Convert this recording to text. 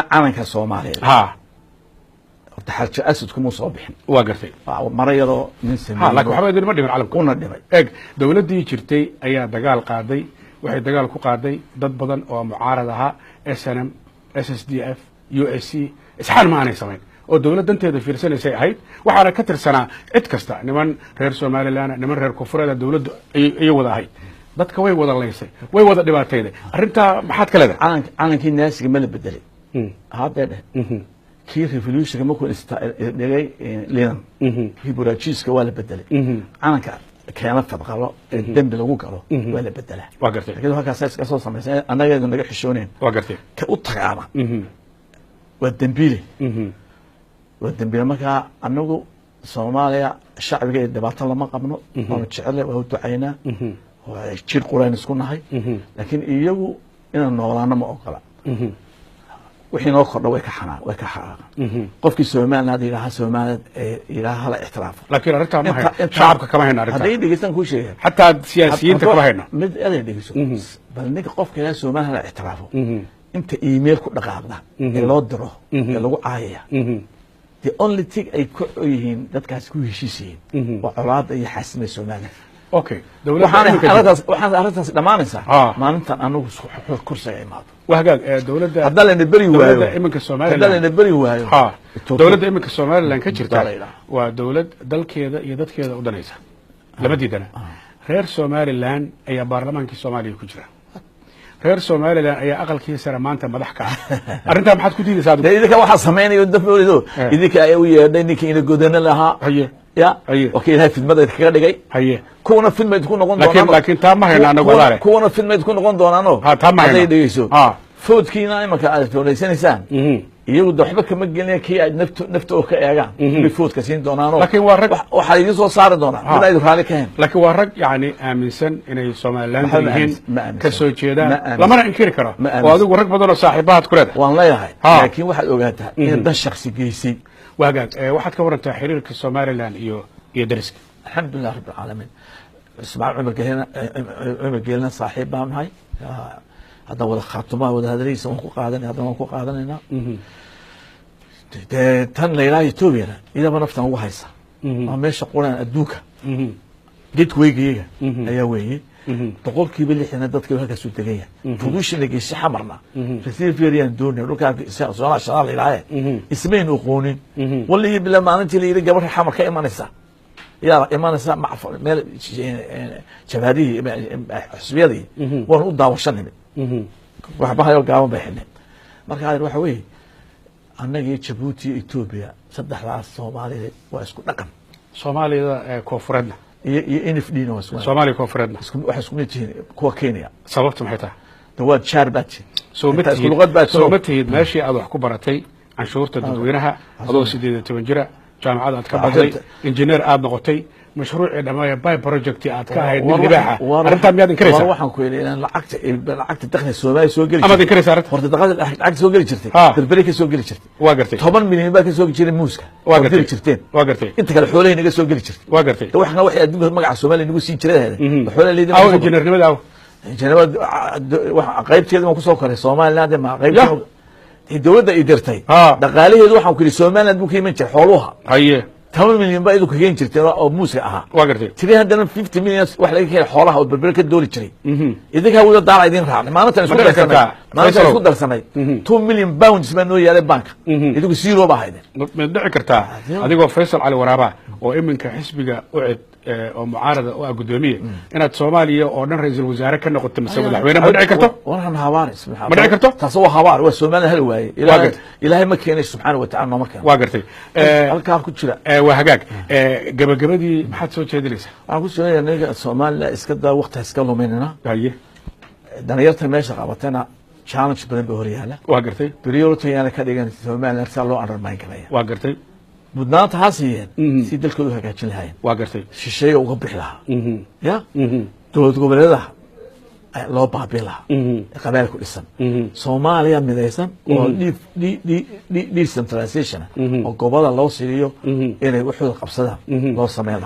calanka Soomaaliyeed ها taxalka asadku ma soo bixin waa gartay marayado nin ها laakiin waxa ay ma dhiman calanku una dhimay eeg dawladii jirtay ayaa dagaal qaaday waxay dagaal ku qaaday dad badan oo mucaarad aha SNM SSDF USC isxaan ma aanay sameyn oo dawladanteeda fiirsanaysay ahayd waxaana ka tirsanaa cid kasta niman reer Soomaaliland niman reer koonfureed dawladdu ay wada ahayd dadka way wada leysay way wada dhibaatayday arinta maxaad ka leedahay calankii naasiga ma la bedelay hadda kii revolution ma ku dhigay liidan kii buraajiiska waa la bedelay calanka keena fadqalo dambi lagu galo waa la bedelay waa gartay laakiin halkaas iska soo sameysay anaga naga xishooneen waa gartay ka u tagaama waa dambiile marka anagu Soomaaliya shacbiga ee dhibaato lama qabno oo jecel waa u ducaynaa waa jir quraan isku nahay laakiin iyagu inaan noolaano ma ogola wixii noo kordha way ka xanaaq qofkii Soomaaliland ilaaha Soomaaliland ilaaha la ixtiraafo laakiin arinta ma hayno shacabka kama hayno arinta haday dhigisan ku sheegay hatta siyaasiyiinta kama hayno mid aday dhigiso bal ninka qofka ilaaha Soomaaliland la ixtiraafo inta email ku dhaqaaqda ee loo diro ee lagu caayaya the only thing ay ku yihiin dadkaas ku heshiisayeen waa colaadda iyo xasimada Soomaaliland okay dawladda waxaan arintaas dhamaanaysaa maalintan anagu kursiga imaado وهاجا دولة هذا اللي نبري وهاي دولة إمك الصومالي هذا اللي نبري وهاي ها دولة إمك الصومالي لان كشرت ودولة دل كذا يدت كذا ودنيسة لما تيجي غير صومالي لان أي برلمان كصومالي كجرا غير صومالي لان أي أقل كيسر ما أنت مضحكة أنت ما حد كتير سادو إذا كان واحد سمعني يدفع له إذا كان أيوة ديني كإنه جودنا لها هي يا أوكي هاي في المدى كذا جاي هي كونا فيلم تكون نقول لكن تام هنا أنا قولاره كونا فيلم تكون نقول دونانو ها تام هنا فود كينا ما كأنت وليس إنسان يقول حبك مجنيه كي نفته كأجا بفود كسين دونانو لكن ورق وحيجي صار دونا ولا يدخل عليك هين لكن ورق يعني من سن إن الصوماليين هين كسوتشيدا لما أنا إنكر كرا وهذا ورق بدل صاحبات كرده والله يا لكن واحد وجهته إن ده الشخص جيسي وهاجا واحد كورن تحرير كالصوماليين يدرس الحمد لله رب العالمين اسمع عمر قلنا صاحب بام هاي هذا ولا خاطمه ولا هذا ليس مكو قادن هذا مكو قادن هنا تن ليلا يتوبينا اذا ما نفتن هو هيسا ماشي قولان ادوكا جيت ويجيga ayaa weeyay boqolkiiba 60 dadka halka soo tagaya fudushiniga si xamarna rasiil fiiriyaan doonay dhulka soo shaqal ilaahay ismeen u qoonin wali bila maalintii la yiri gabar xamar ka imanaysa yaa imanaysa macfur meel jabaadii xisbiyadii waan u daawashanay waxba hayo gaaban baxnay marka waxa weey annaga Djibouti Ethiopia saddexdaas Soomaaliyeed waa isku dhaqan Soomaalida koonfureedna iyo NFD no Soomaaliya koonfureedna waxa isku mid yihiin kuwa Kenya sababtu maxay tahay dawaad Charbati soo matahid meeshii aad wax ku baratay canshuurta dadweynaha adoo 18 jira jaamacad aad ka baxday injineer aad noqotay مشروع دمايا باي بروجكت aad ka ahayd libaaxa arinta miyaad inkaraysaa waxaan ku yeelay in lacagta dakhli Soomaaliya soo gali ama inkaraysaa horta lacagta soo gali jirtay dalbari ka soo gali jirtay waa gartay 10 milyan baa ka soo gali jiray muuska waa gartay jirteen waa gartay inta kale xoolaha inaga soo gali jirtay waa gartay waxna waxay adduunka magaca Soomaaliya nagu siin jiray xoolaha leedahay aw injineernimada aw wax qaybteeda ma ku soo koray Soomaaliland ma qaybteeda dawladda ay dirtay dhaqaalaheedu waxaan ku yiri Soomaaliland buu ka iman jiray xoolaha haye 10 milyan baa idinku ka geen jirtay oo muuska aha waa gartay tii hadana 50 milyan wax laga keenay xoolaha oo balbal ka dooli jiray idinka wada daal idin raacay maalintan isku darsanay 2 milyan pounds ma noo yaalay bank idinku zero ba hayde ma dhici kartaa adigoo Faysal Ali Waraaba oo iminka xisbiga u cid oo mucaarada oo gudoomiye inaad Soomaaliya oo dhan ra'iisul wasaare ka noqoto madaxweyne ma dhici karto waxaan hawaaris ma dhici karto taas waa hawaar waa Soomaaliya hal waay ilaahay ma keenay subxaanahu wa ta'ala ma keenay waa gartay halka ku jira waa hagaag gabagabadii maxaad soo jeedinaysaa waxaan ku soo yeelanay Soomaaliya iska daa waqti iska luminayna haye dhallinyarta meesha qabatana challenge badan baa horyaala waa gartay priority yana ka dhigan Soomaaliya si loo undermine karaya waa gartay mudnaanta haasiyeen si dalkoodu hagaajin lahaayeen waa gartay shisheeye uga bixi lahaa ya dowlad goboleedaha loo baabiin lahaa qabaal ku dhisan Soomaaliya midaysan oo decentralization oo gobolada loo siiyo inay wuxuu qabsadaan loo sameeyo